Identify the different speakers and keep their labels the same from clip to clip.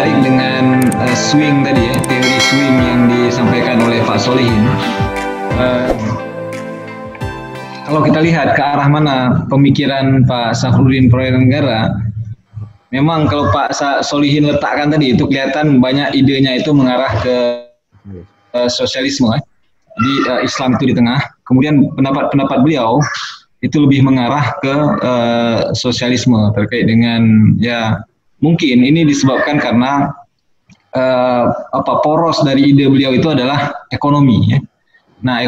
Speaker 1: tertarik dengan swing tadi ya, teori swing yang disampaikan oleh Pak Solihin. Kalau kita lihat ke arah mana pemikiran Pak Safruddin Prayoganegara, memang kalau Pak Solihin letakkan tadi itu kelihatan banyak idenya itu mengarah ke sosialisme. Di Islam itu di tengah. Kemudian pendapat beliau itu lebih mengarah ke sosialisme terkait dengan ya mungkin ini disebabkan karena poros dari ide beliau itu adalah ekonomi ya. Nah,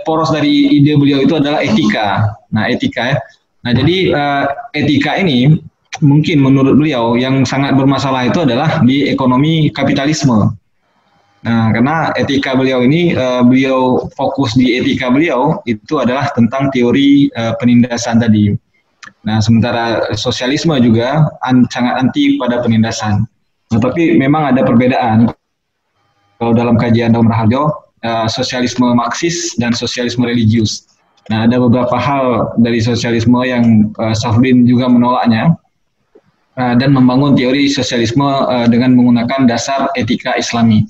Speaker 1: poros dari ide beliau itu adalah etika. Nah, etika ya. Nah, jadi etika ini mungkin menurut beliau yang sangat bermasalah itu adalah di ekonomi kapitalisme. Nah, karena etika beliau ini, beliau fokus di etika beliau itu adalah tentang teori penindasan tadi. Nah, sementara sosialisme juga sangat anti pada penindasan. Nah, tapi memang ada perbedaan. Kalau dalam kajian Daum Raharjo, sosialisme Marxis dan sosialisme religius. Nah, ada beberapa hal dari sosialisme yang Safruddin juga menolaknya dan membangun teori sosialisme dengan menggunakan dasar etika Islami.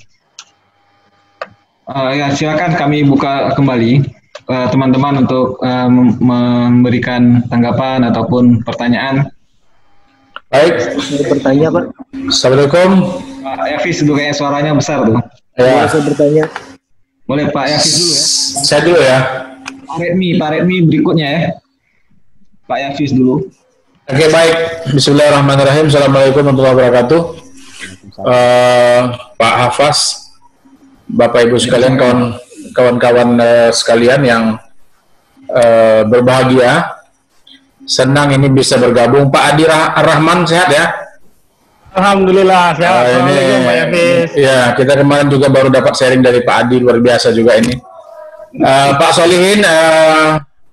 Speaker 1: Ya, silakan kami buka kembali teman-teman untuk memberikan tanggapan ataupun pertanyaan.
Speaker 2: Baik, bertanya Pak. Assalamualaikum.
Speaker 1: Pak Yafis dulu kayaknya suaranya besar tuh.
Speaker 2: Ya. Saya bertanya.
Speaker 1: Boleh Pak Yafis dulu ya.
Speaker 2: Saya dulu ya.
Speaker 1: Pak Redmi berikutnya ya. Pak Yafis dulu.
Speaker 2: Oke, baik. Bismillahirrahmanirrahim. Assalamualaikum warahmatullahi wabarakatuh. Pak Hafaz, Bapak Ibu sekalian, kawan-kawan sekalian yang berbahagia, senang ini bisa bergabung. Pak Adi Rahman sehat ya?
Speaker 3: Alhamdulillah sehat. Assalamualaikum Pak Yafis.
Speaker 2: Ya, kita kemarin juga baru dapat sharing dari Pak Adi, luar biasa juga ini. Pak Solihin,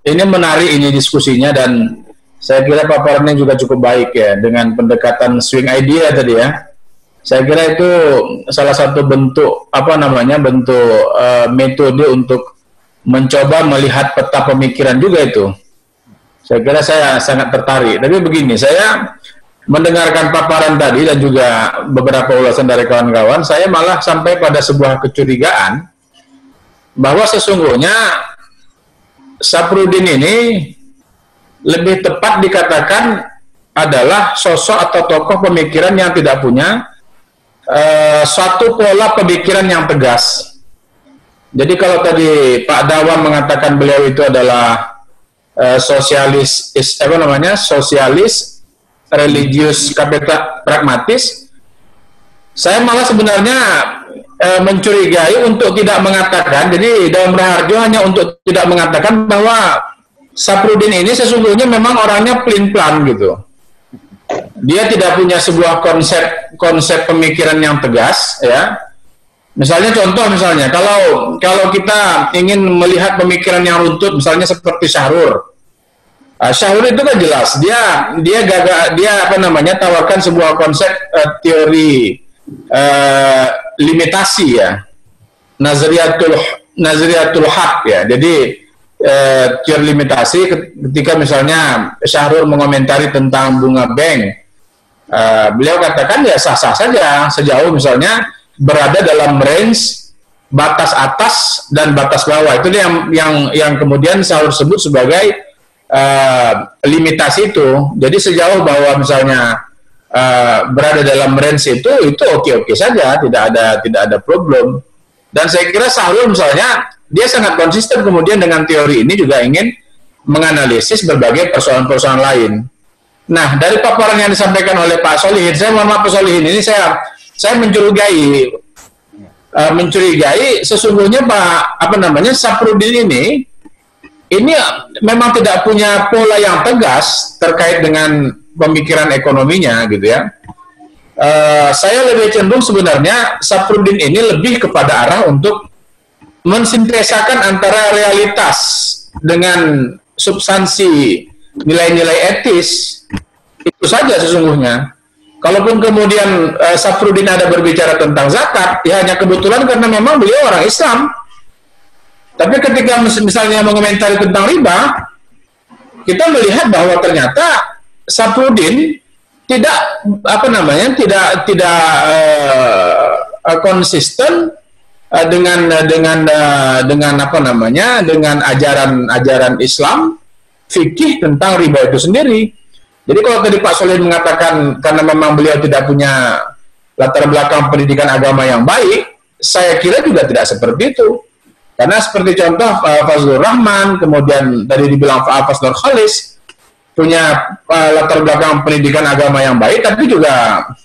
Speaker 2: ini menarik ini diskusinya dan saya kira paparannya juga cukup baik ya dengan pendekatan swing idea tadi ya. Saya kira itu salah satu bentuk metode untuk mencoba melihat peta pemikiran juga itu. Saya kira saya sangat tertarik. Tapi begini, saya mendengarkan paparan tadi dan juga beberapa ulasan dari kawan-kawan, saya malah sampai pada sebuah kecurigaan bahwa sesungguhnya Safruddin ini lebih tepat dikatakan adalah sosok atau tokoh pemikiran yang tidak punya suatu pola pemikiran yang tegas. Jadi kalau tadi Pak Dawam mengatakan beliau itu adalah sosialis religius pragmatis, saya malah sebenarnya mencurigai untuk tidak mengatakan, jadi Daum Raharjo hanya untuk tidak mengatakan bahwa Safruddin ini sesungguhnya memang orangnya pelin-pelan gitu. Dia tidak punya sebuah konsep pemikiran yang tegas ya. Misalnya kalau kita ingin melihat pemikiran yang runtut misalnya seperti Syahrur. Syahrur itu kan jelas dia tawarkan sebuah konsep teori limitasi ya. Nazriyatul haq ya. Jadi teori limitasi ketika misalnya Syahrur mengomentari tentang bunga bank, beliau katakan ya sah-sah saja sejauh misalnya berada dalam range batas atas dan batas bawah. Itu yang kemudian Syahrur sebut sebagai limitasi itu. Jadi sejauh bahwa misalnya berada dalam range itu oke-oke saja, tidak ada problem. Dan saya kira Syahrur misalnya dia sangat konsisten kemudian dengan teori ini juga ingin menganalisis berbagai persoalan-persoalan lain. Nah, dari paparan yang disampaikan oleh Pak Solihin, saya mohon maaf Pak Solihin, ini saya mencurigai sesungguhnya Safruddin ini memang tidak punya pola yang tegas terkait dengan pemikiran ekonominya gitu ya. Saya lebih cenderung sebenarnya Safruddin ini lebih kepada arah untuk mensintesakan antara realitas dengan substansi nilai-nilai etis. Itu saja sesungguhnya. Kalaupun kemudian Safruddin ada berbicara tentang zakat, ya hanya kebetulan karena memang beliau orang Islam. Tapi ketika misalnya mengomentari tentang riba, kita melihat bahwa ternyata Safruddin tidak apa namanya tidak konsisten dengan apa namanya dengan ajaran Islam fikih tentang riba itu sendiri. Jadi kalau tadi Pak Solihin mengatakan karena memang beliau tidak punya latar belakang pendidikan agama yang baik, saya kira juga tidak seperti itu. Karena seperti contoh Fazlur Rahman, kemudian tadi dibilang Pak Fasdor Khalis, punya latar belakang pendidikan agama yang baik, tapi juga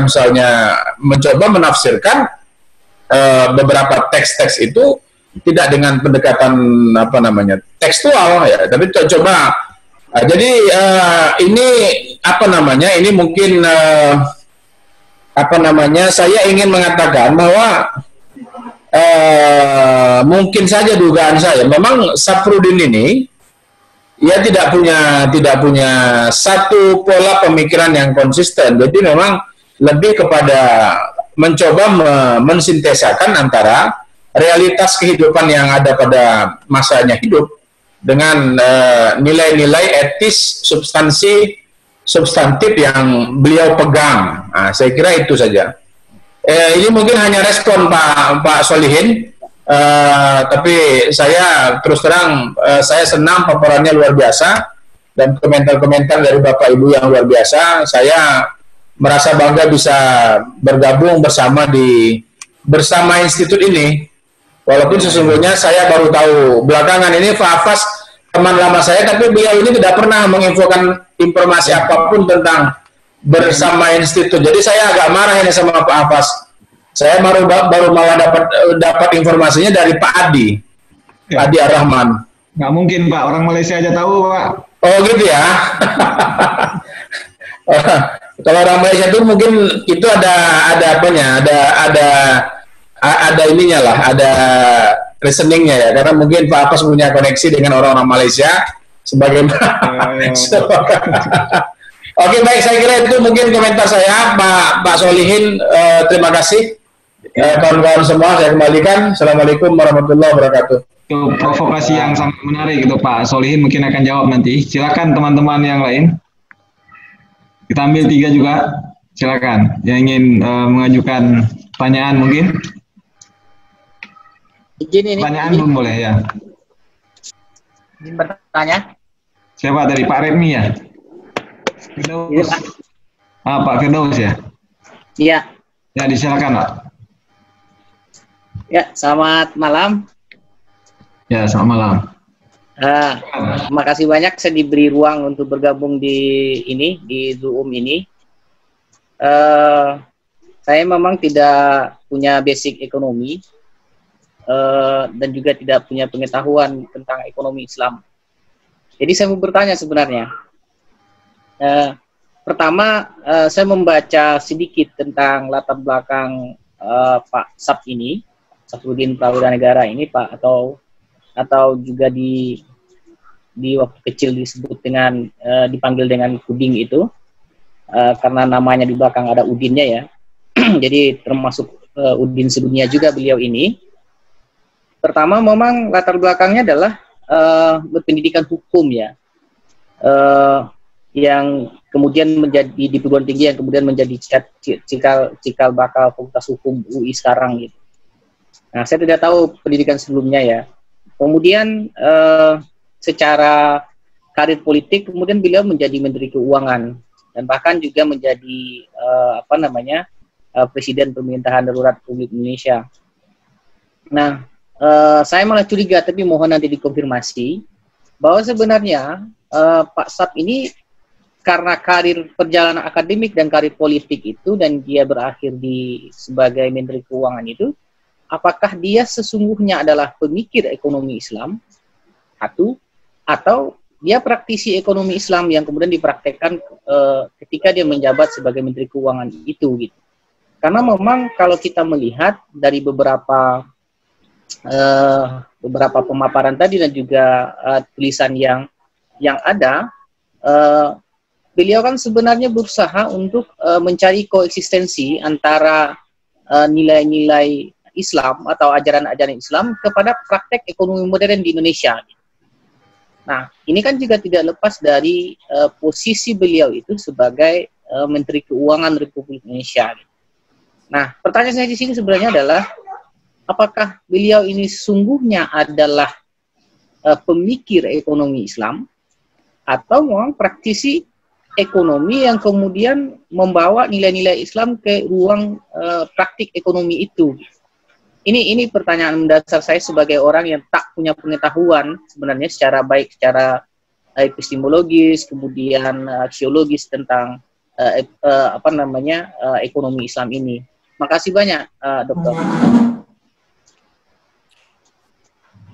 Speaker 2: misalnya mencoba menafsirkan beberapa teks-teks itu tidak dengan pendekatan apa namanya tekstual ya, tapi coba jadi ini apa namanya ini mungkin apa namanya saya ingin mengatakan bahwa mungkin saja dugaan saya memang Safruddin ini ia tidak punya satu pola pemikiran yang konsisten. Jadi memang lebih kepada mencoba mensintesakan antara realitas kehidupan yang ada pada masanya hidup dengan nilai-nilai etis substantif yang beliau pegang. Nah, saya kira itu saja. Ini mungkin hanya respon Pak Solihin. Tapi saya terus terang saya senang paparannya luar biasa dan komentar-komentar dari Bapak Ibu yang luar biasa. Saya merasa bangga bisa bergabung bersama institut ini. Walaupun sesungguhnya saya baru tahu belakangan ini Pak Hafaz teman lama saya, tapi beliau ini tidak pernah menginfokan informasi apapun tentang bersama institut. Jadi saya agak marah ini sama Pak Hafaz. Saya baru malah dapat informasinya dari Pak Adi, ya. Adi Ar-Rahman.
Speaker 1: Nggak mungkin Pak, orang Malaysia aja tahu Pak.
Speaker 2: Oh gitu ya. Kalau orang Malaysia itu mungkin itu ada apanya, ada ininya lah, ada reasoningnya ya, karena mungkin Pak Hafaz punya koneksi dengan orang-orang Malaysia sebagai. Oke, baik, saya kira itu mungkin komentar saya, Pak Solihin. Terima kasih. Kawan-kawan semua, saya kembalikan. Assalamualaikum warahmatullahi wabarakatuh.
Speaker 1: Itu provokasi yang sangat menarik itu Pak Solihin mungkin akan jawab nanti. Silakan teman-teman yang lain. Kita ambil 3 juga. Silakan yang ingin mengajukan pertanyaan mungkin. Pertanyaan belum boleh ya.
Speaker 4: Izin bertanya.
Speaker 1: Siapa dari Pak Remi ya? Firdaus. Pak Firdaus ya?
Speaker 4: Iya.
Speaker 1: Ya, disilakan Pak.
Speaker 4: Ya, selamat malam.
Speaker 1: Ya, selamat malam.
Speaker 4: Terima kasih banyak saya diberi ruang untuk bergabung di Zoom ini. Saya memang tidak punya basic ekonomi dan juga tidak punya pengetahuan tentang ekonomi Islam. Jadi saya mau bertanya sebenarnya. Pertama, saya membaca sedikit tentang latar belakang Pak Saf ini, Safruddin Prawira Negara ini, Pak, atau juga di waktu kecil disebut dengan dipanggil dengan Udin itu, karena namanya di belakang ada Udinnya ya. Jadi termasuk Udin sedunia juga beliau ini. Pertama, memang latar belakangnya adalah berpendidikan hukum ya. Yang kemudian menjadi di perguruan tinggi yang kemudian menjadi cikal bakal Fakultas Hukum UI sekarang gitu. Nah, saya tidak tahu pendidikan sebelumnya ya. Kemudian secara karir politik kemudian beliau menjadi Menteri Keuangan dan bahkan juga menjadi Presiden Pemerintahan Darurat Republik Indonesia. Nah, saya malah curiga, tapi mohon nanti dikonfirmasi bahwa sebenarnya Pak Saf ini karena karir perjalanan akademik dan karir politik itu dan dia berakhir sebagai Menteri Keuangan itu, apakah dia sesungguhnya adalah pemikir ekonomi Islam atau dia praktisi ekonomi Islam yang kemudian dipraktekkan ketika dia menjabat sebagai Menteri Keuangan itu gitu. Karena memang kalau kita melihat dari beberapa pemaparan tadi dan juga tulisan yang ada, beliau kan sebenarnya berusaha untuk mencari koeksistensi antara nilai-nilai Islam atau ajaran-ajaran Islam kepada praktek ekonomi modern di Indonesia. Nah, ini kan juga tidak lepas dari posisi beliau itu sebagai Menteri Keuangan Republik Indonesia. Nah, pertanyaan saya di sini sebenarnya adalah, apakah beliau ini sungguhnya adalah pemikir ekonomi Islam, atau memang praktisi ekonomi yang kemudian membawa nilai-nilai Islam ke ruang praktik ekonomi itu? Ini pertanyaan mendasar saya sebagai orang yang tak punya pengetahuan sebenarnya secara epistemologis, kemudian aksiologis tentang ekonomi Islam ini. Makasih banyak, Dokter.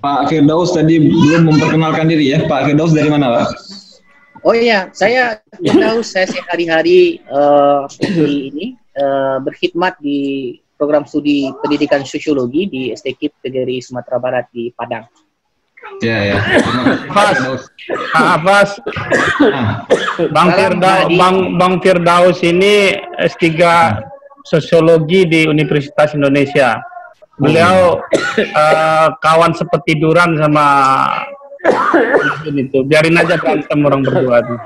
Speaker 1: Pak Firdaus tadi belum memperkenalkan diri ya. Pak Firdaus dari mana, Pak?
Speaker 4: Oh iya, saya Firdaus. Saya sehari-hari berkhidmat di program studi pendidikan sosiologi di STKIP Kediri Sumatera Barat di Padang.
Speaker 1: Ya.
Speaker 3: Abbas, Bang Firdaus ini S3 Sosiologi di Universitas Indonesia. Beliau kawan sepetiduran sama itu. Biarin aja berantem orang berdua tuh.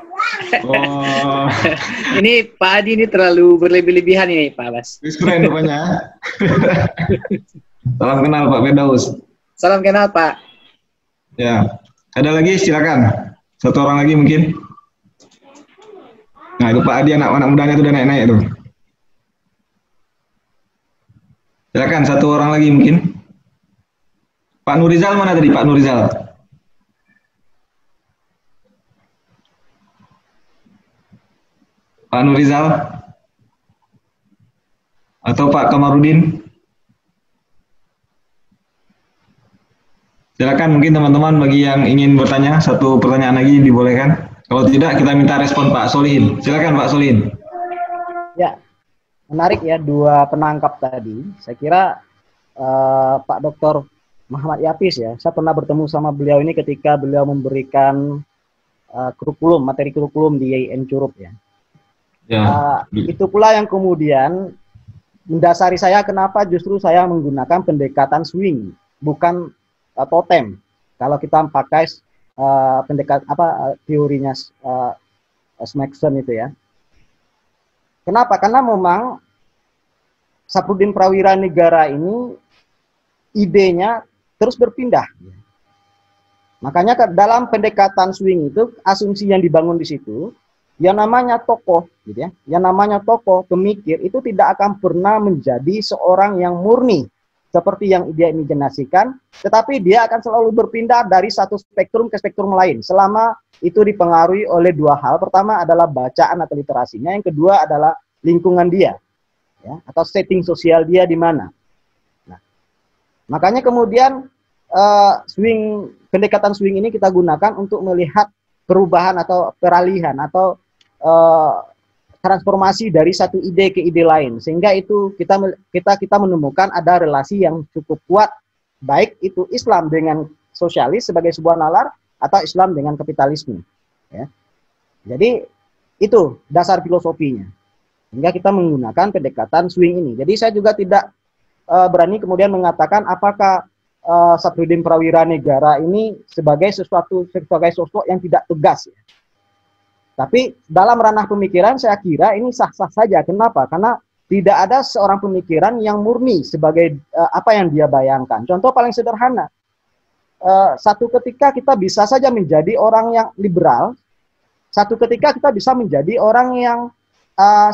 Speaker 1: Oh.
Speaker 4: Ini Pak Adi ini terlalu berlebih-lebihan ini, Pak Abbas.
Speaker 1: Keren rupanya. Salam kenal Pak Firdaus.
Speaker 4: Salam kenal Pak.
Speaker 1: Ya, ada lagi silakan. Satu orang lagi mungkin. Nah itu Pak Adi, anak mudanya tuh udah naik-naik tuh. Silakan satu orang lagi mungkin. Pak Nurizal mana tadi Pak Nurizal? Pak Nurizal atau Pak Kamarudin? Silakan mungkin teman-teman bagi yang ingin bertanya, satu pertanyaan lagi dibolehkan. Kalau tidak kita minta respon Pak Solihin. Silakan Pak Solihin.
Speaker 5: Ya, menarik ya dua penangkap tadi. Saya kira Pak Dr. Muhammad Yafis ya, saya pernah bertemu sama beliau ini ketika beliau memberikan materi kurikulum di IAIN Curup ya. Itu pula yang kemudian mendasari saya kenapa justru saya menggunakan pendekatan swing, bukan totem. Kalau kita pakai teorinya Smaxson itu ya. Kenapa? Karena memang Saprudin Prawira Negara ini idenya terus berpindah. Makanya dalam pendekatan swing itu asumsi yang dibangun di situ, yang namanya tokoh, gitu ya, yang namanya tokoh pemikir itu tidak akan pernah menjadi seorang yang murni seperti yang dia imajinasikan, tetapi dia akan selalu berpindah dari satu spektrum ke spektrum lain selama itu dipengaruhi oleh dua hal. Pertama adalah bacaan atau literasinya, yang kedua adalah lingkungan dia, ya, atau setting sosial dia di mana. Nah, makanya kemudian pendekatan swing ini kita gunakan untuk melihat perubahan atau peralihan atau transformasi dari satu ide ke ide lain, sehingga itu kita menemukan ada relasi yang cukup kuat, baik itu Islam dengan sosialis sebagai sebuah nalar atau Islam dengan kapitalisme, ya. Jadi itu dasar filosofinya, sehingga kita menggunakan pendekatan swing ini. Jadi saya juga tidak berani kemudian mengatakan apakah Saprudin Prawira Negara ini sebagai sosok yang tidak tegas, ya. Tapi dalam ranah pemikiran saya kira ini sah-sah saja. Kenapa? Karena tidak ada seorang pemikiran yang murni sebagai apa yang dia bayangkan. Contoh paling sederhana, satu ketika kita bisa saja menjadi orang yang liberal, satu ketika kita bisa menjadi orang yang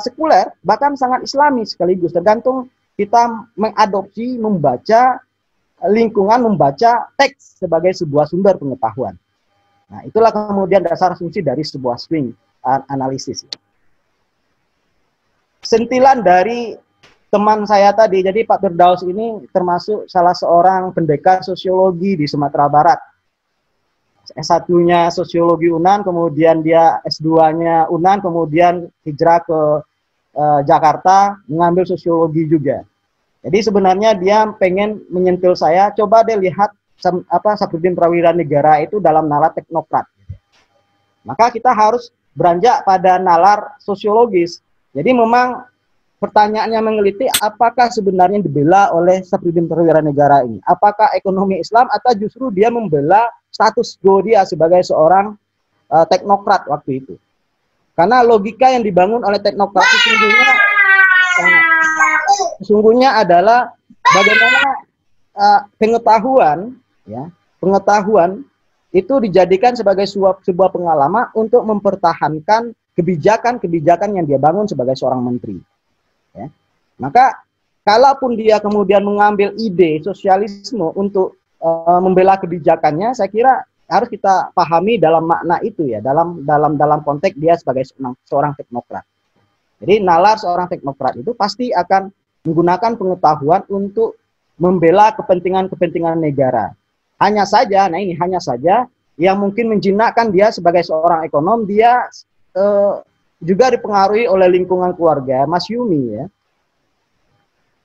Speaker 5: sekuler, bahkan sangat islami sekaligus. Tergantung kita mengadopsi, membaca lingkungan, membaca teks sebagai sebuah sumber pengetahuan. Nah, itulah kemudian dasar asumsi dari sebuah swing analisis. Sentilan dari teman saya tadi, jadi Pak Firdaus ini termasuk salah seorang pendekar sosiologi di Sumatera Barat. S1-nya sosiologi UNAN, kemudian dia S2-nya UNAN, kemudian hijrah ke Jakarta, mengambil sosiologi juga. Jadi sebenarnya dia pengen menyentil saya, coba deh lihat Saprudin Prawira Negara itu dalam nalar teknokrat. Maka kita harus beranjak pada nalar sosiologis. Jadi memang pertanyaannya mengeliti apakah sebenarnya dibela oleh Safruddin Perwira Negara ini? Apakah ekonomi Islam atau justru dia membela status quo dia sebagai seorang teknokrat waktu itu? Karena logika yang dibangun oleh teknokrat sesungguhnya adalah bagaimana pengetahuan, ya, pengetahuan itu dijadikan sebagai sebuah pengalaman untuk mempertahankan kebijakan-kebijakan yang dia bangun sebagai seorang menteri. Ya. Maka, kalaupun dia kemudian mengambil ide sosialisme untuk membela kebijakannya, saya kira harus kita pahami dalam makna itu ya, dalam konteks dia sebagai seorang teknokrat. Jadi nalar seorang teknokrat itu pasti akan menggunakan pengetahuan untuk membela kepentingan-kepentingan negara. Hanya saja yang mungkin menjinakkan dia sebagai seorang ekonom, dia juga dipengaruhi oleh lingkungan keluarga Masyumi ya.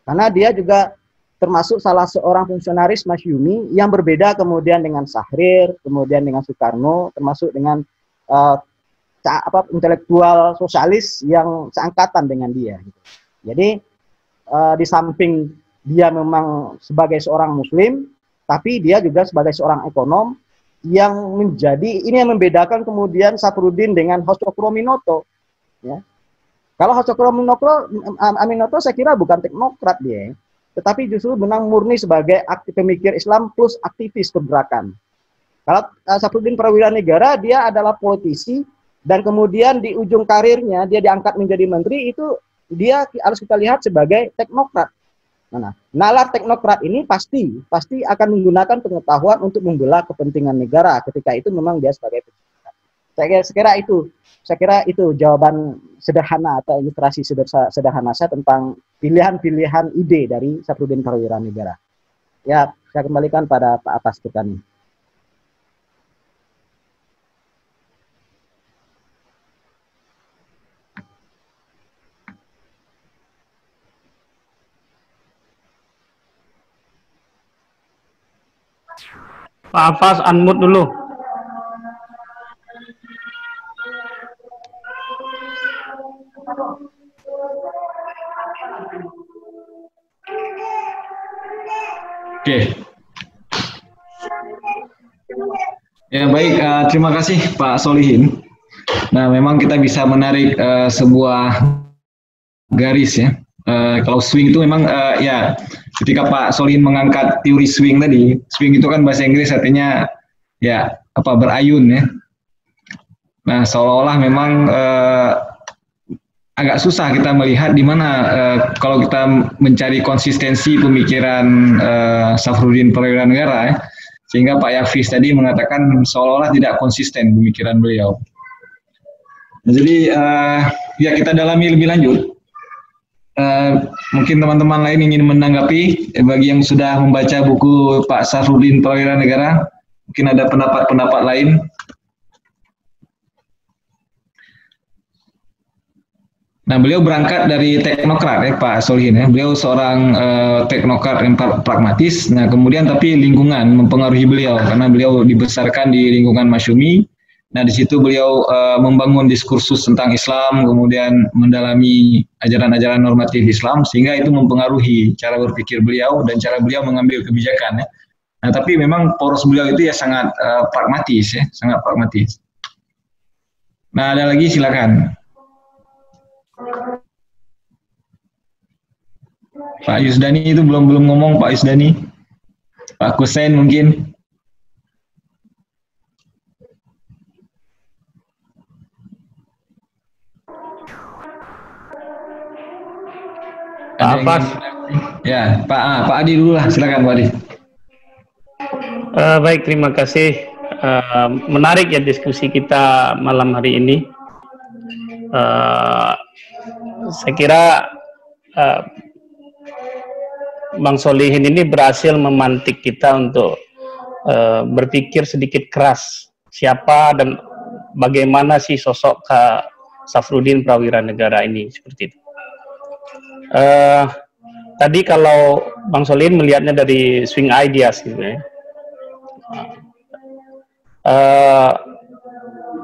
Speaker 5: Karena dia juga termasuk salah seorang fungsionaris Masyumi yang berbeda kemudian dengan Syahrir, kemudian dengan Soekarno, termasuk dengan intelektual sosialis yang seangkatan dengan dia. Jadi di samping dia memang sebagai seorang muslim, tapi dia juga sebagai seorang ekonom yang ini yang membedakan kemudian Safruddin dengan Hosokuro-Minoto. Ya. Kalau Hosokuro-Minoto saya kira bukan teknokrat dia, tetapi justru benang murni sebagai pemikir Islam plus aktivis pergerakan. Kalau Safruddin Prawira Negara dia adalah politisi dan kemudian di ujung karirnya dia diangkat menjadi menteri, itu dia harus kita lihat sebagai teknokrat. Nah, nalar teknokrat ini pasti akan menggunakan pengetahuan untuk membela kepentingan negara ketika itu memang dia sebagai penyiasat. Saya kira itu jawaban sederhana atau ilustrasi sederhana saya tentang pilihan-pilihan ide dari Safruddin Perwira Negara. Ya, saya kembalikan pada Pak Atas Tukani.
Speaker 3: Pak Afas, unmute dulu.
Speaker 1: Oke. Ya baik, terima kasih Pak Solihin. Nah memang kita bisa menarik sebuah garis ya. Kalau swing itu memang ya ketika Pak Solihin mengangkat teori swing tadi, swing itu kan bahasa Inggris artinya ya berayun ya. Nah seolah-olah memang agak susah kita melihat di mana kalau kita mencari konsistensi pemikiran Safruddin Perwira Negara ya, sehingga Pak Yafiz tadi mengatakan seolah-olah tidak konsisten pemikiran beliau. Jadi ya kita dalami lebih lanjut. Mungkin teman-teman lain ingin menanggapi bagi yang sudah membaca buku Pak Safruddin Perwira Negara, mungkin ada pendapat-pendapat lain. Nah, beliau berangkat dari teknokrat ya Pak Solihin ya. Beliau seorang teknokrat yang pragmatis. Nah, kemudian tapi lingkungan mempengaruhi beliau karena beliau dibesarkan di lingkungan Masyumi. Nah, di situ beliau membangun diskursus tentang Islam, kemudian mendalami ajaran-ajaran normatif Islam sehingga itu mempengaruhi cara berpikir beliau dan cara beliau mengambil kebijakan ya. Nah, tapi memang poros beliau itu ya sangat pragmatis ya, sangat pragmatis. Nah, ada lagi silakan. Pak Yusdani itu belum ngomong Pak Yusdani. Pak Kusen mungkin.
Speaker 3: Pak Afas.
Speaker 1: Ya, Pak Adi dulu lah, silakan Pak Adi.
Speaker 3: Baik, terima kasih. Menarik ya diskusi kita malam hari ini. Saya kira Bang Solihin ini berhasil memantik kita untuk berpikir sedikit keras siapa dan bagaimana sih sosok Safruddin Prawira Negara ini seperti itu. Tadi kalau Bang Solihin melihatnya dari swing ideas gitu ya.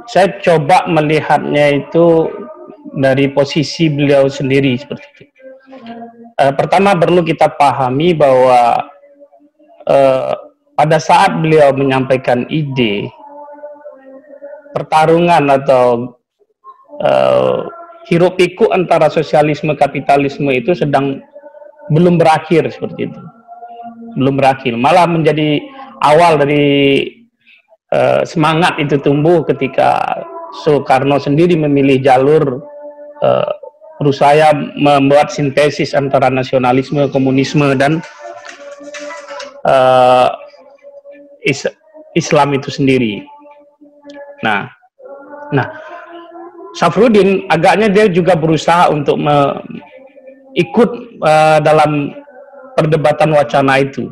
Speaker 3: Saya coba melihatnya itu dari posisi beliau sendiri seperti itu. pertama perlu kita pahami bahwa pada saat beliau menyampaikan ide pertarungan atau hiruk pikuk antara sosialisme kapitalisme itu belum berakhir seperti itu, belum berakhir, malah menjadi awal dari semangat itu tumbuh ketika Soekarno sendiri memilih jalur berusaha membuat sintesis antara nasionalisme, komunisme, dan Islam itu sendiri. Nah, Safruddin agaknya dia juga berusaha untuk ikut dalam perdebatan wacana itu.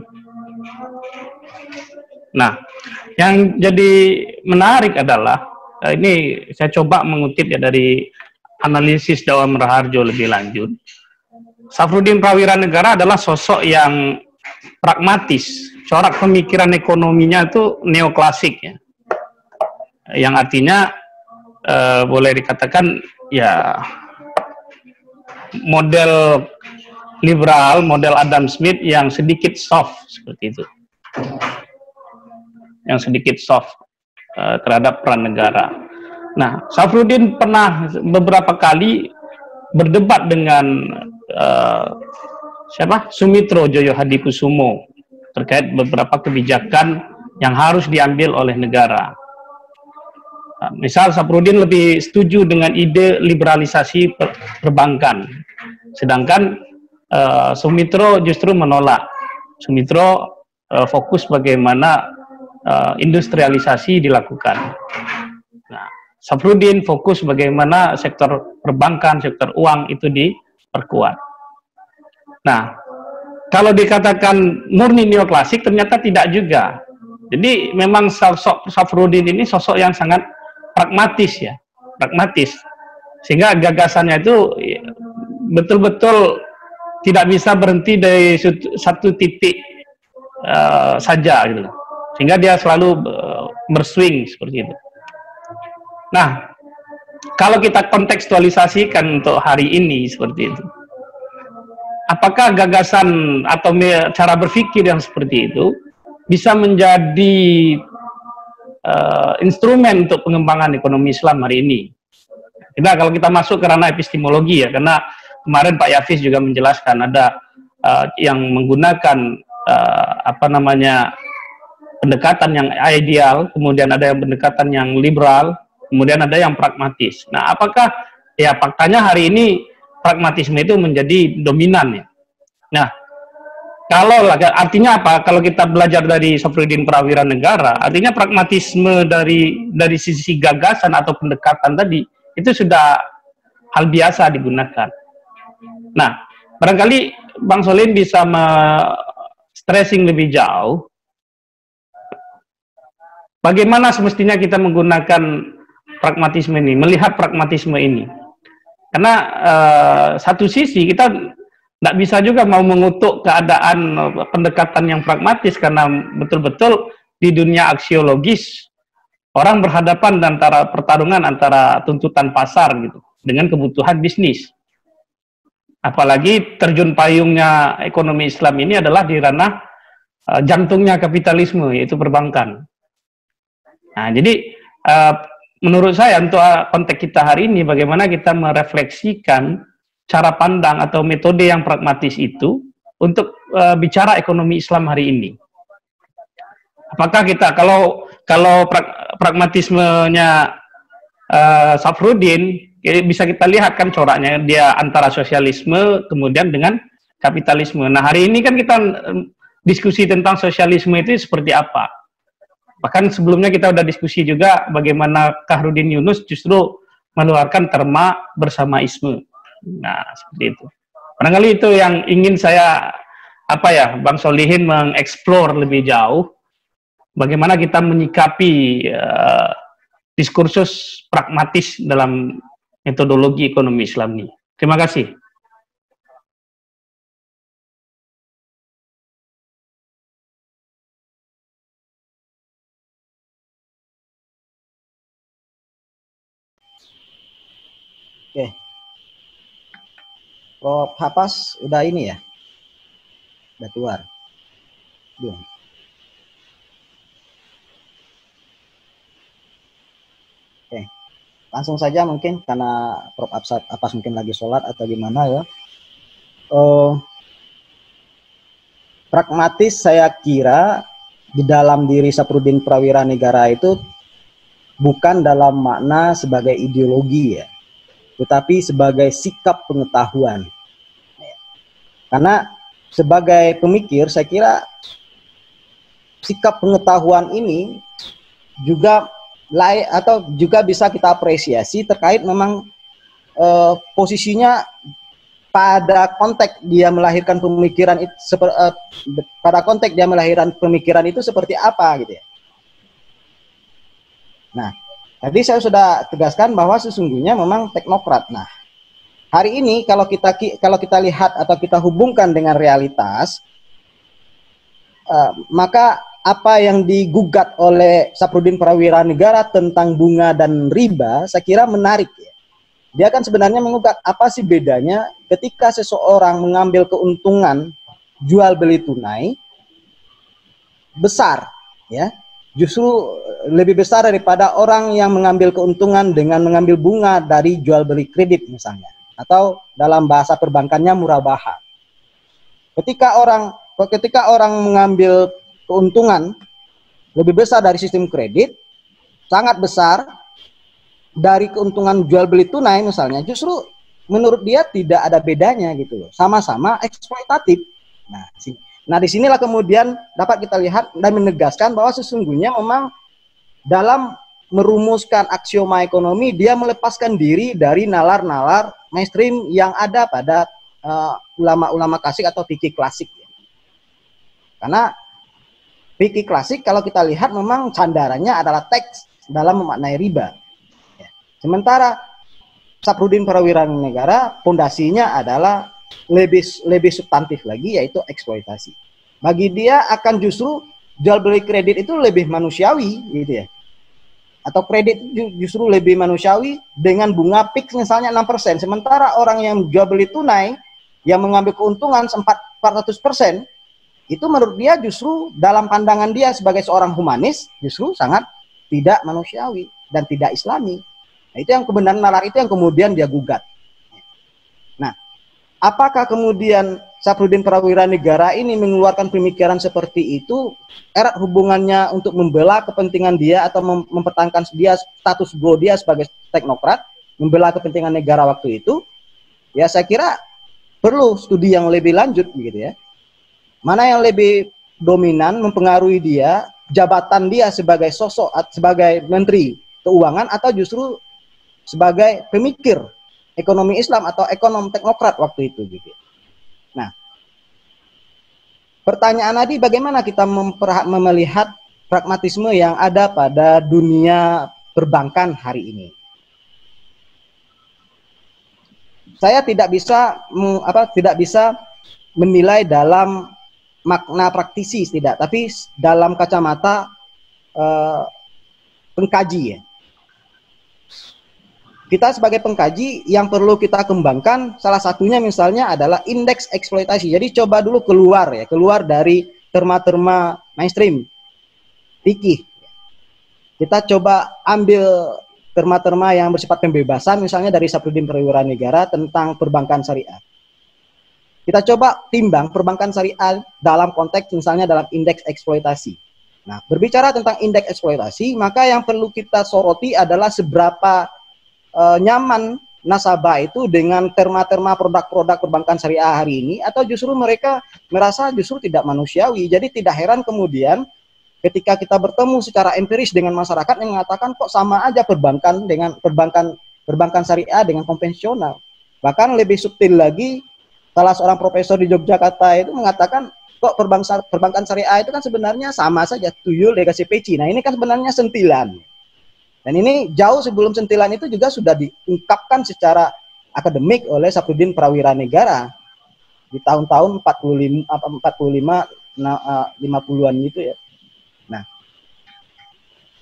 Speaker 3: Nah, yang jadi menarik adalah ini saya coba mengutip ya dari analisis Dewan Raharjo lebih lanjut. Safruddin Prawiranegara adalah sosok yang pragmatis, corak pemikiran ekonominya itu neoklasik ya, yang artinya boleh dikatakan ya model liberal, model Adam Smith yang sedikit soft seperti itu, yang sedikit soft terhadap peran negara. Nah, Safruddin pernah beberapa kali berdebat dengan Sumitro Joyo Hadikusumo terkait beberapa kebijakan yang harus diambil oleh negara. Nah, misal Safruddin lebih setuju dengan ide liberalisasi perbankan, sedangkan Sumitro justru menolak. Sumitro fokus bagaimana industrialisasi dilakukan. Nah, Safruddin fokus bagaimana sektor perbankan, sektor uang itu diperkuat. Nah, kalau dikatakan murni neoklasik ternyata tidak juga. Jadi memang sosok Safruddin ini sosok yang sangat pragmatis ya, pragmatis. Sehingga gagasannya itu betul-betul tidak bisa berhenti dari satu titik saja gitu. Sehingga dia selalu berswing seperti itu. Nah, kalau kita kontekstualisasikan untuk hari ini seperti itu, apakah gagasan atau cara berpikir yang seperti itu bisa menjadi instrumen untuk pengembangan ekonomi Islam hari ini? Kalau kita masuk ke ranah epistemologi ya, karena kemarin Pak Yafis juga menjelaskan ada yang menggunakan pendekatan yang ideal, kemudian ada yang pendekatan yang liberal, kemudian ada yang pragmatis. Nah, apakah ya faktanya hari ini pragmatisme itu menjadi dominan ya? Nah, artinya apa? Kalau kita belajar dari Safruddin Prawiranegara, artinya pragmatisme dari sisi gagasan atau pendekatan tadi itu sudah hal biasa digunakan. Nah, barangkali Bang Solihin bisa stressing lebih jauh bagaimana semestinya kita menggunakan pragmatisme ini, melihat pragmatisme ini. Karena satu sisi kita tidak bisa juga mau mengutuk keadaan pendekatan yang pragmatis, karena betul-betul di dunia aksiologis orang berhadapan antara pertarungan antara tuntutan pasar gitu dengan kebutuhan bisnis. Apalagi terjun payungnya ekonomi Islam ini adalah di ranah jantungnya kapitalisme, yaitu perbankan. Nah, jadi menurut saya untuk konteks kita hari ini, bagaimana kita merefleksikan cara pandang atau metode yang pragmatis itu untuk bicara ekonomi Islam hari ini. Apakah kita kalau pragmatismenya Safruddin bisa kita lihat kan coraknya dia antara sosialisme kemudian dengan kapitalisme. Nah, hari ini kan kita diskusi tentang sosialisme itu seperti apa. Bahkan sebelumnya kita udah diskusi juga bagaimana Kahrudin Yunus justru mengeluarkan terma bersamaisme. Nah, seperti itu. Barangkali itu yang ingin saya Bang Solihin mengeksplor lebih jauh. Bagaimana kita menyikapi diskursus pragmatis dalam metodologi ekonomi Islam ini. Terima kasih.
Speaker 5: Oke. Prof. Hapas udah ini ya? Udah keluar? Belum. Oke, langsung saja mungkin karena Prof. Hapas mungkin lagi sholat atau gimana ya. Pragmatis saya kira di dalam diri Safruddin Prawira Negara itu bukan dalam makna sebagai ideologi ya, tetapi sebagai sikap pengetahuan. Karena sebagai pemikir saya kira sikap pengetahuan ini juga juga bisa kita apresiasi terkait memang posisinya pada konteks dia melahirkan pemikiran itu seperti apa gitu ya. Nah, tadi saya sudah tegaskan bahwa sesungguhnya memang teknokrat. Nah, hari ini kalau kita lihat atau kita hubungkan dengan realitas, maka apa yang digugat oleh Safruddin Prawira Negara tentang bunga dan riba, saya kira menarik ya. Dia kan sebenarnya mengugat apa sih bedanya ketika seseorang mengambil keuntungan jual beli tunai besar ya, justru lebih besar daripada orang yang mengambil keuntungan dengan mengambil bunga dari jual beli kredit misalnya, atau dalam bahasa perbankannya murabaha. Ketika orang mengambil keuntungan lebih besar dari sistem kredit, sangat besar dari keuntungan jual beli tunai misalnya, justru menurut dia tidak ada bedanya gitu loh, sama-sama eksploitatif. Nah disinilah kemudian dapat kita lihat dan menegaskan bahwa sesungguhnya memang dalam merumuskan aksioma ekonomi dia melepaskan diri dari nalar-nalar mainstream yang ada pada ulama-ulama klasik atau fikih klasik. Karena fikih klasik kalau kita lihat memang sandarannya adalah teks dalam memaknai riba. Sementara Safruddin Prawira Negara pondasinya adalah lebih substantif lagi, yaitu eksploitasi. Bagi dia akan justru jual beli kredit itu lebih manusiawi gitu ya. Atau kredit justru lebih manusiawi dengan bunga fix misalnya 6%. Sementara orang yang jual beli tunai yang mengambil keuntungan 400%, itu menurut dia justru dalam pandangan dia sebagai seorang humanis justru sangat tidak manusiawi dan tidak islami. Nah, itu yang kebenaran nalar itu yang kemudian dia gugat. Nah, apakah kemudian Safruddin Prawira Negara ini mengeluarkan pemikiran seperti itu erat hubungannya untuk membela kepentingan dia atau mempertahankan dia status quo dia sebagai teknokrat, membela kepentingan negara waktu itu? Ya saya kira perlu studi yang lebih lanjut gitu ya. Mana yang lebih dominan mempengaruhi dia, jabatan dia sebagai sosok sebagai menteri keuangan atau justru sebagai pemikir ekonomi Islam atau ekonom teknokrat waktu itu gitu. Nah, pertanyaan tadi bagaimana kita melihat pragmatisme yang ada pada dunia perbankan hari ini? Saya tidak bisa menilai dalam makna praktisi tidak, tapi dalam kacamata pengkaji ya. Kita sebagai pengkaji yang perlu kita kembangkan salah satunya misalnya adalah indeks eksploitasi. Jadi coba dulu keluar dari terma-terma mainstream fikih. Kita coba ambil terma-terma yang bersifat pembebasan misalnya dari Safruddin Prawira Negara tentang perbankan syariah. Kita coba timbang perbankan syariah dalam konteks misalnya dalam indeks eksploitasi. Nah, berbicara tentang indeks eksploitasi, maka yang perlu kita soroti adalah seberapa nyaman nasabah itu dengan terma-terma produk-produk perbankan syariah hari ini, atau justru mereka merasa justru tidak manusiawi. Jadi tidak heran kemudian ketika kita bertemu secara empiris dengan masyarakat yang mengatakan kok sama aja perbankan dengan perbankan syariah dengan konvensional. Bahkan lebih subtil lagi, salah seorang profesor di Yogyakarta itu mengatakan kok perbankan syariah itu kan sebenarnya sama saja, tuyul dikasih peci. Nah ini kan sebenarnya sentilan. Dan ini jauh sebelum sentilan itu juga sudah diungkapkan secara akademik oleh Safruddin Prawira Negara di tahun-tahun 50-an gitu ya. Nah,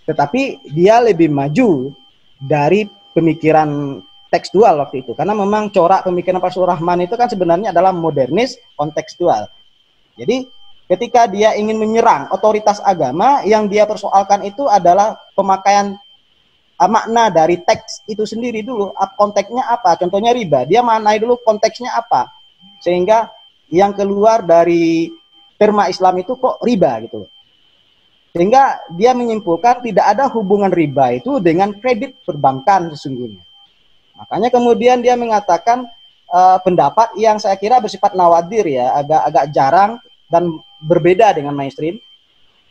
Speaker 5: tetapi dia lebih maju dari pemikiran tekstual waktu itu, karena memang corak pemikiran Pak Surahman itu kan sebenarnya adalah modernis kontekstual. Jadi ketika dia ingin menyerang otoritas agama, yang dia persoalkan itu adalah pemakaian makna dari teks itu sendiri dulu, konteksnya apa, contohnya riba, dia maknai dulu konteksnya apa, sehingga yang keluar dari terma Islam itu kok riba gitu loh. Sehingga dia menyimpulkan tidak ada hubungan riba itu dengan kredit perbankan sesungguhnya. Makanya kemudian dia mengatakan pendapat yang saya kira bersifat nawadir ya, agak jarang dan berbeda dengan mainstream.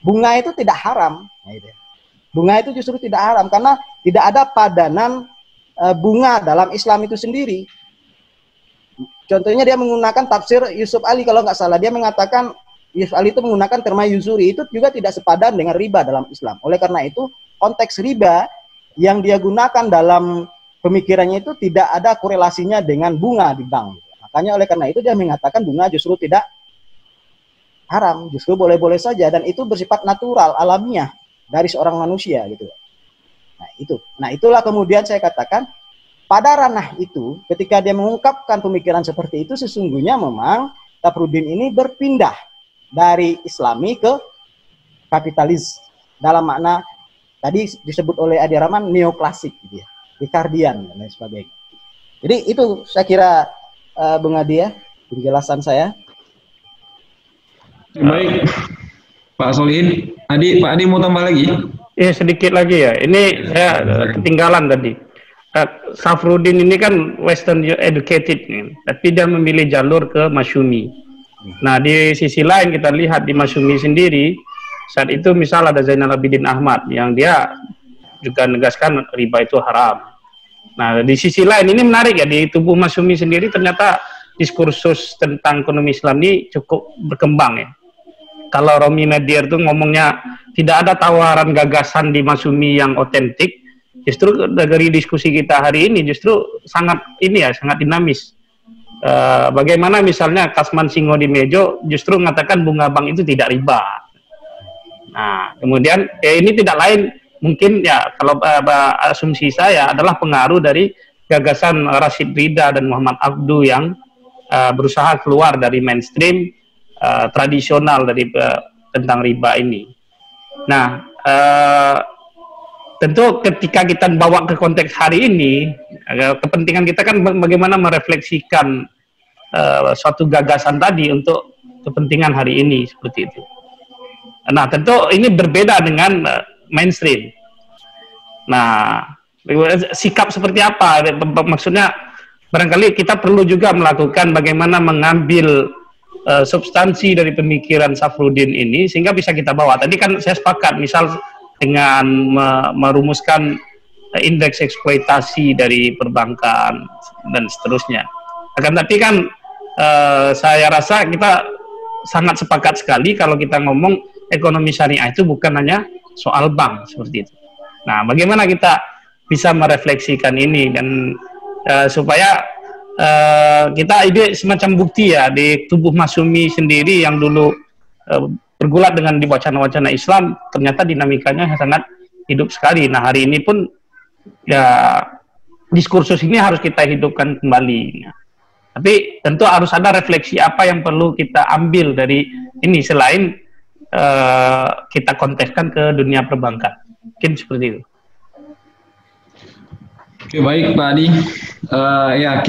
Speaker 5: Bunga itu tidak haram. Bunga itu justru tidak haram karena tidak ada padanan bunga dalam Islam itu sendiri. Contohnya dia menggunakan tafsir Yusuf Ali kalau nggak salah, dia mengatakan Yusuf Ali itu menggunakan terma yusuri, itu juga tidak sepadan dengan riba dalam Islam. Oleh karena itu konteks riba yang dia gunakan dalam pemikirannya itu tidak ada korelasinya dengan bunga di bank. Makanya oleh karena itu dia mengatakan bunga justru tidak haram, justru boleh-boleh saja, dan itu bersifat natural, alamiah dari seorang manusia gitu. Nah itulah kemudian saya katakan pada ranah itu ketika dia mengungkapkan pemikiran seperti itu, sesungguhnya memang Safruddin ini berpindah dari Islami ke kapitalis dalam makna tadi disebut oleh Adi Rahman neoklasik gitu ya. Ricardian dan lain sebagainya. Jadi itu saya kira Bung Adi ya, penjelasan saya.
Speaker 1: Baik, Pak Solihin. Pak Adi mau tambah lagi?
Speaker 3: Sedikit lagi ya. Ini saya ketinggalan tadi. Safruddin ini kan Western educated nih, tapi dia memilih jalur ke Masyumi. Nah di sisi lain kita lihat di Masyumi sendiri, saat itu misal ada Zainal Abidin Ahmad yang dia juga menegaskan riba itu haram. Nah di sisi lain ini menarik ya, di tubuh Masyumi sendiri ternyata diskursus tentang ekonomi Islam ini cukup berkembang ya. Kalau Romi Nadir tuh ngomongnya tidak ada tawaran gagasan di Masyumi yang otentik, justru dari diskusi kita hari ini justru sangat sangat dinamis. Bagaimana misalnya Kasman Singodimedjo justru mengatakan bunga bank itu tidak riba. Nah kemudian ini tidak lain mungkin ya kalau asumsi saya adalah pengaruh dari gagasan Rashid Ridha dan Muhammad Abdu yang berusaha keluar dari mainstream tradisional dari tentang riba ini. Nah tentu ketika kita bawa ke konteks hari ini, kepentingan kita kan bagaimana merefleksikan suatu gagasan tadi untuk kepentingan hari ini seperti itu. Nah tentu ini berbeda dengan mainstream. Nah sikap seperti apa? Maksudnya barangkali kita perlu juga melakukan bagaimana mengambil substansi dari pemikiran Safruddin ini sehingga bisa kita bawa. Tadi kan saya sepakat misal dengan merumuskan indeks eksploitasi dari perbankan dan seterusnya. Akan tapi kan saya rasa kita sangat sepakat sekali kalau kita ngomong ekonomi syariah itu bukan hanya soal bank seperti itu. Nah, bagaimana kita bisa merefleksikan ini dan supaya kita ide semacam bukti ya di tubuh Masyumi sendiri yang dulu bergulat dengan di wacana-wacana Islam, ternyata dinamikanya sangat hidup sekali. Nah hari ini pun ya diskursus ini harus kita hidupkan kembali. Nah, tapi tentu harus ada refleksi apa yang perlu kita ambil dari ini selain kita kontekskan ke dunia perbankan. Mungkin seperti itu.
Speaker 1: Oke, baik Pak Adi. Ya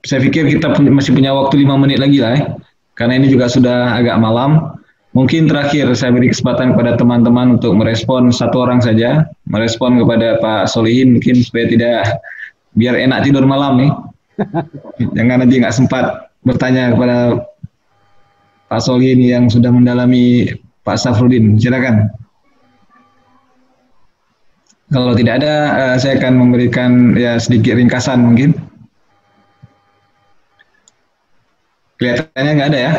Speaker 1: saya pikir kita masih punya waktu 5 menit lagi lah ya. Karena ini juga sudah agak malam. Mungkin terakhir saya beri kesempatan kepada teman-teman untuk merespon satu orang saja, merespon kepada Pak Solihin mungkin supaya tidak biar enak tidur malam nih. Jangan nanti nggak sempat bertanya kepada Pak Solihin yang sudah mendalami Pak Safruddin. Silakan. Kalau tidak ada, saya akan memberikan ya sedikit ringkasan mungkin. Kelihatannya nggak ada ya.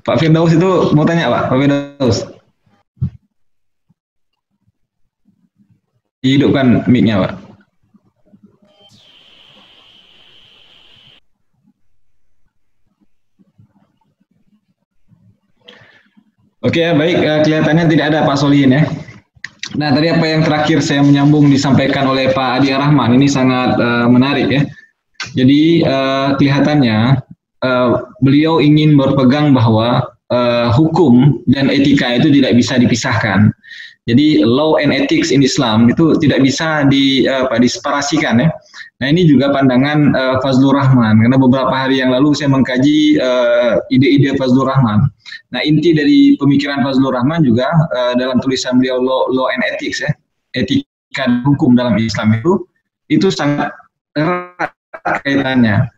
Speaker 1: Pak Firdaus itu mau tanya Pak Firdaus. Hidupkan mic-nya Pak. Oke, baik, kelihatannya tidak ada Pak Solihin ya. Nah, tadi apa yang terakhir saya menyambung disampaikan oleh Pak Adi Rahman ini sangat menarik ya. Jadi kelihatannya beliau ingin berpegang bahwa hukum dan etika itu tidak bisa dipisahkan. Jadi law and ethics in Islam itu tidak bisa diseparasikan ya. Nah, ini juga pandangan Fazlur Rahman, karena beberapa hari yang lalu saya mengkaji ide-ide Fazlur Rahman. Nah, inti dari pemikiran Fazlur Rahman juga dalam tulisan beliau law and ethics ya, etika dan hukum dalam Islam itu sangat erat kaitannya.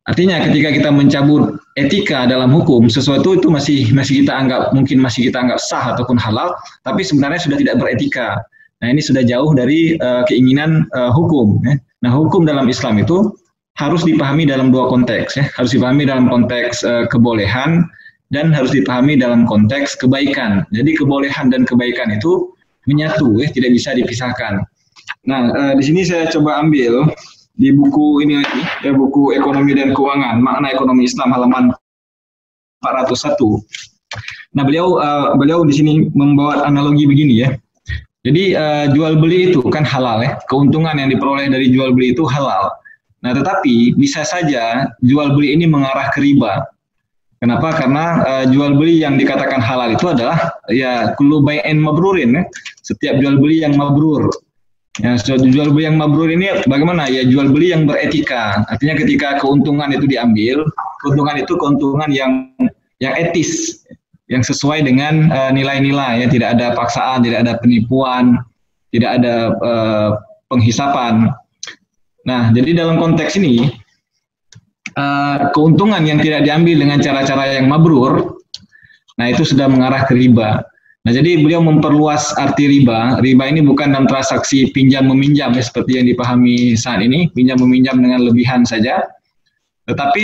Speaker 1: Artinya ketika kita mencabut etika dalam hukum, sesuatu itu masih kita anggap sah ataupun halal, tapi sebenarnya sudah tidak beretika. Nah, ini sudah jauh dari keinginan hukum ya. Nah, hukum dalam Islam itu harus dipahami dalam dua konteks ya. Harus dipahami dalam konteks kebolehan dan harus dipahami dalam konteks kebaikan. Jadi kebolehan dan kebaikan itu menyatu ya, tidak bisa dipisahkan. Nah, di sini saya coba ambil di buku ini ya, buku Ekonomi dan Keuangan, Makna Ekonomi Islam halaman 401. Nah, beliau di sini membawa analogi begini ya. Jadi jual beli itu kan halal ya, keuntungan yang diperoleh dari jual beli itu halal. Nah, tetapi bisa saja jual beli ini mengarah ke riba. Kenapa? Karena jual beli yang dikatakan halal itu adalah ya kullu bai'in mabrurin ya. Setiap jual beli yang mabrur. Ya, jual beli yang mabrur ini bagaimana? Ya, jual beli yang beretika. Artinya ketika keuntungan itu diambil, keuntungan itu keuntungan yang etis, yang sesuai dengan nilai-nilai ya, tidak ada paksaan, tidak ada penipuan, tidak ada penghisapan. Nah, jadi dalam konteks ini keuntungan yang tidak diambil dengan cara-cara yang mabrur, nah itu sudah mengarah ke riba. Nah, jadi beliau memperluas arti riba. Riba ini bukan dalam transaksi pinjam-meminjam ya, seperti yang dipahami saat ini, pinjam-meminjam dengan lebihan saja. Tetapi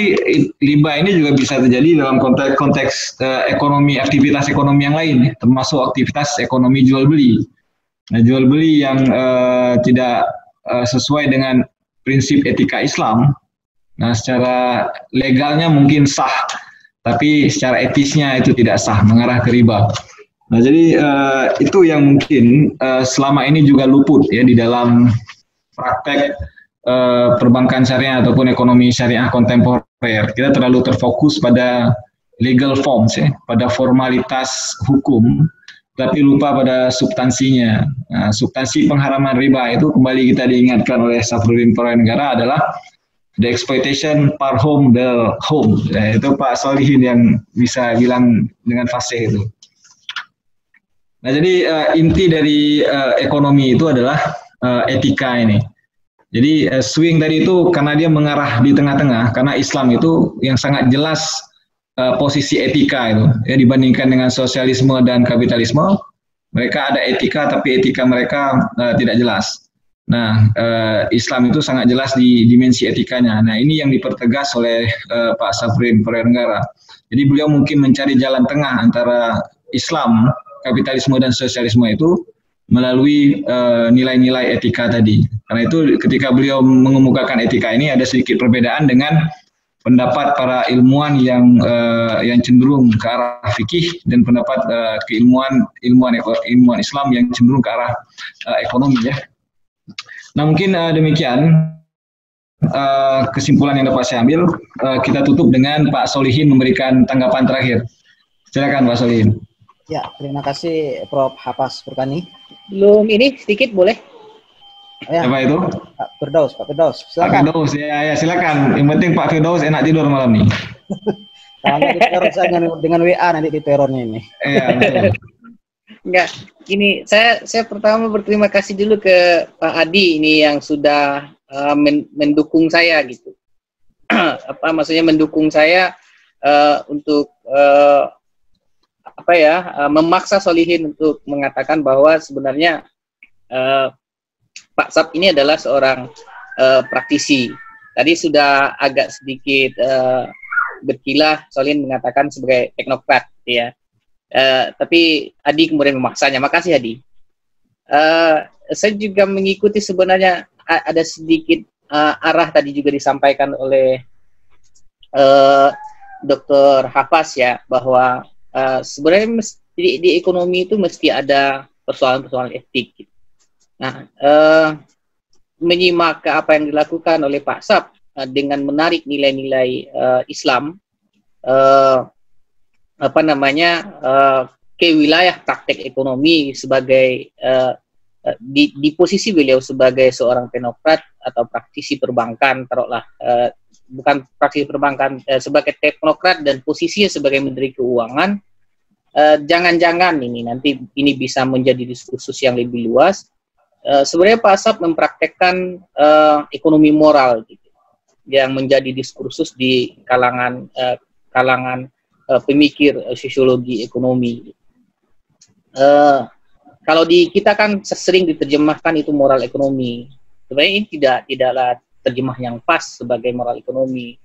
Speaker 1: riba ini juga bisa terjadi dalam konteks ekonomi, aktivitas ekonomi yang lain, ya, termasuk aktivitas ekonomi jual beli. Nah, jual beli yang tidak sesuai dengan prinsip etika Islam, nah secara legalnya mungkin sah, tapi secara etisnya itu tidak sah, mengarah ke riba. Nah, jadi itu yang mungkin selama ini juga luput ya di dalam praktek perbankan syariah ataupun ekonomi syariah kontemporer. Kita terlalu terfokus pada legal forms ya, pada formalitas hukum, tapi lupa pada substansinya. Nah, substansi pengharaman riba itu kembali kita diingatkan oleh Safruddin Prawanegara adalah the exploitation par home the home. Nah, itu Pak Solihin yang bisa bilang dengan fasih itu. Nah, jadi inti dari ekonomi itu adalah etika ini. Jadi swing tadi itu karena dia mengarah di tengah-tengah, karena Islam itu yang sangat jelas posisi etika itu ya, dibandingkan dengan sosialisme dan kapitalisme. Mereka ada etika, tapi etika mereka tidak jelas. Nah, Islam itu sangat jelas di dimensi etikanya. Nah, ini yang dipertegas oleh Pak Safruddin Prawanegara. Jadi beliau mungkin mencari jalan tengah antara Islam, kapitalisme dan sosialisme itu melalui nilai-nilai etika tadi. Karena itu ketika beliau mengemukakan etika ini ada sedikit perbedaan dengan pendapat para ilmuwan yang cenderung ke arah fikih dan pendapat ilmuwan Islam yang cenderung ke arah ekonomi ya. Nah, mungkin demikian kesimpulan yang dapat saya ambil. Kita tutup dengan Pak Solihin memberikan tanggapan terakhir. Silakan Pak Solihin.
Speaker 5: Ya, terima kasih Prof. Hafaz Furqani.
Speaker 4: Belum ini sedikit boleh?
Speaker 5: Ya.
Speaker 1: Apa itu?
Speaker 5: Pak Firdaus, silakan.
Speaker 1: Pak Firdaus, ya silakan. Yang penting Pak Firdaus enak tidur malam ini.
Speaker 5: Kalau nanti diteror saya dengan WA nanti diterornya ini.
Speaker 1: Iya, betul.
Speaker 4: Enggak, ini saya pertama berterima kasih dulu ke Pak Adi ini yang sudah mendukung saya gitu. Maksudnya mendukung saya untuk memaksa Solihin untuk mengatakan bahwa sebenarnya Pak Sab ini adalah seorang praktisi. Tadi sudah agak sedikit berkilah Solihin mengatakan sebagai teknokrat, ya. Tapi Adi kemudian memaksanya. Makasih Adi. Saya juga mengikuti sebenarnya ada sedikit arah tadi juga disampaikan oleh Dr. Hafaz ya, bahwa sebenarnya di ekonomi itu mesti ada persoalan-persoalan etik. Gitu. Nah, menyimak ke apa yang dilakukan oleh Pak Sap dengan menarik nilai-nilai Islam, ke wilayah praktek ekonomi sebagai di posisi beliau sebagai seorang teknokrat atau praktisi perbankan, taruhlah bukan praktisi perbankan, sebagai teknokrat dan posisinya sebagai Menteri Keuangan, jangan-jangan ini bisa menjadi diskursus yang lebih luas. Sebenarnya Pak Asap mempraktekkan ekonomi moral gitu, yang menjadi diskursus di kalangan pemikir sosiologi ekonomi. Kalau di kita kan sering diterjemahkan itu moral ekonomi. Sebenarnya ini tidaklah terjemah yang pas sebagai moral ekonomi,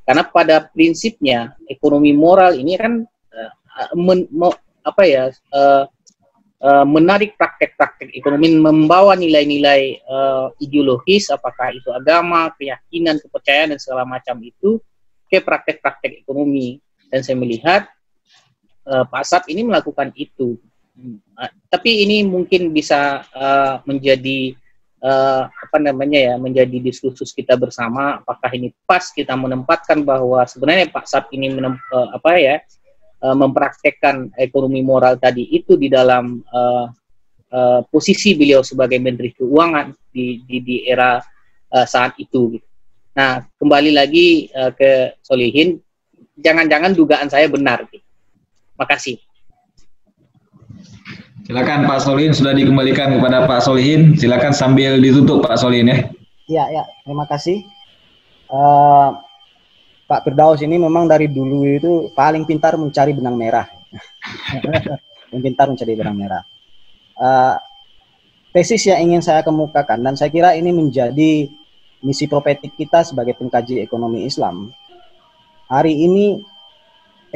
Speaker 4: karena pada prinsipnya ekonomi moral ini kan menarik praktek-praktek ekonomi, membawa nilai-nilai ideologis, apakah itu agama, keyakinan, kepercayaan dan segala macam itu ke praktek-praktek ekonomi. Dan saya melihat Pak Asap ini melakukan itu. Tapi ini mungkin bisa menjadi menjadi diskursus kita bersama, apakah ini pas kita menempatkan bahwa sebenarnya Pak Asap ini mempraktekkan ekonomi moral tadi itu di dalam posisi beliau sebagai Menteri Keuangan di era saat itu. Nah, kembali lagi ke Solihin, jangan-jangan dugaan saya benar. Makasih.
Speaker 1: Silakan Pak Solihin, sudah dikembalikan kepada Pak Solihin. Silakan sambil ditutup Pak Solihin ya.
Speaker 5: Iya, terima kasih. Pak Firdaus ini memang dari dulu itu paling pintar mencari benang merah. Pintar mencari benang merah. Tesis yang ingin saya kemukakan, dan saya kira ini menjadi misi profetik kita sebagai pengkaji ekonomi Islam. Hari ini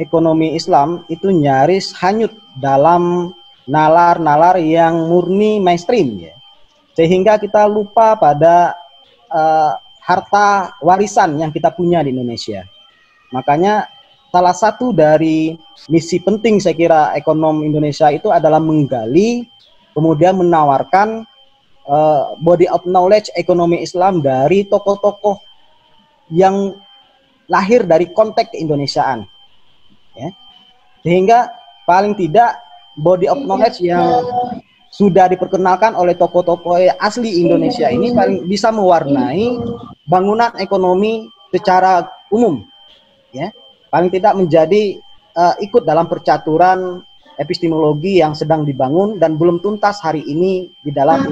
Speaker 5: ekonomi Islam itu nyaris hanyut dalam nalar-nalar yang murni mainstream ya. Sehingga kita lupa pada harta warisan yang kita punya di Indonesia. Makanya salah satu dari misi penting saya kira ekonom Indonesia itu adalah menggali, kemudian menawarkan body of knowledge ekonomi Islam dari tokoh-tokoh yang lahir dari konteks keindonesiaan. Ya. Sehingga paling tidak body of knowledge yang sudah diperkenalkan oleh tokoh-tokoh asli Indonesia ini paling bisa mewarnai bangunan ekonomi secara umum, ya. Paling tidak menjadi ikut dalam percaturan epistemologi yang sedang dibangun dan belum tuntas hari ini di dalam.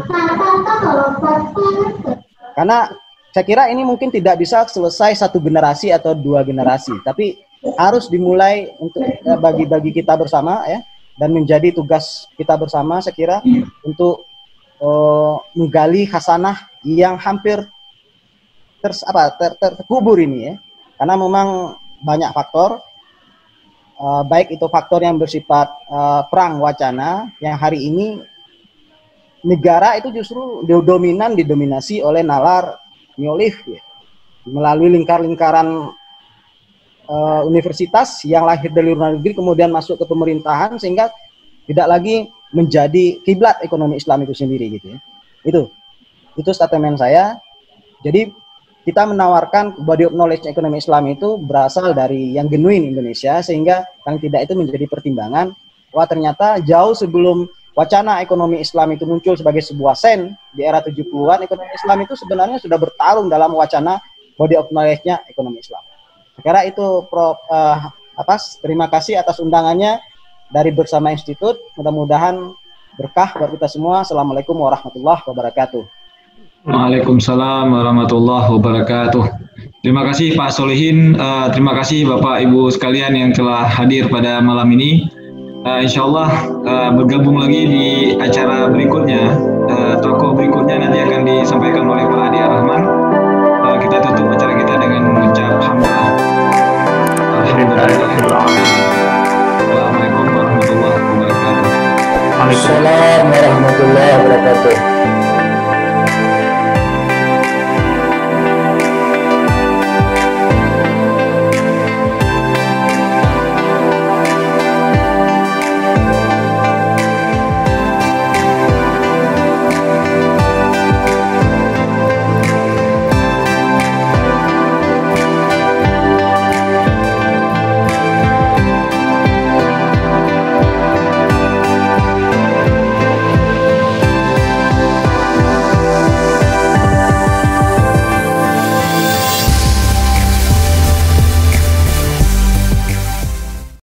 Speaker 5: Karena saya kira ini mungkin tidak bisa selesai satu generasi atau dua generasi, tapi harus dimulai untuk bagi kita bersama ya. Dan menjadi tugas kita bersama saya kira untuk menggali khasanah yang hampir terkubur ini ya. Karena memang banyak faktor, baik itu faktor yang bersifat perang wacana, yang hari ini negara itu justru didominasi oleh nalar neolif ya. Melalui lingkar-lingkaran universitas yang lahir dari luar negeri kemudian masuk ke pemerintahan sehingga tidak lagi menjadi kiblat ekonomi Islam itu sendiri gitu ya. Itu statement saya. Jadi kita menawarkan body of knowledge ekonomi Islam itu berasal dari yang genuine Indonesia, sehingga paling tidak itu menjadi pertimbangan wah ternyata jauh sebelum wacana ekonomi Islam itu muncul sebagai sebuah sen di era 70-an, ekonomi Islam itu sebenarnya sudah bertarung dalam wacana body of knowledge-nya ekonomi Islam. Sekira itu Prof. Terima kasih atas undangannya dari Bersama Institut. Mudah-mudahan berkah buat kita semua. Assalamualaikum warahmatullahi wabarakatuh.
Speaker 1: Waalaikumsalam warahmatullahi wabarakatuh. Terima kasih Pak Solihin. Terima kasih Bapak Ibu sekalian yang telah hadir pada malam ini. Insya Allah bergabung lagi di acara berikutnya. Tokoh berikutnya nanti akan disampaikan oleh Pak Adi Ar-Rahman. Kita tutup acara kita dengan mengucap hamdalah. Assalamualaikum warahmatullahi wabarakatuh.
Speaker 2: Waalaikumsalam warahmatullahi wabarakatuh.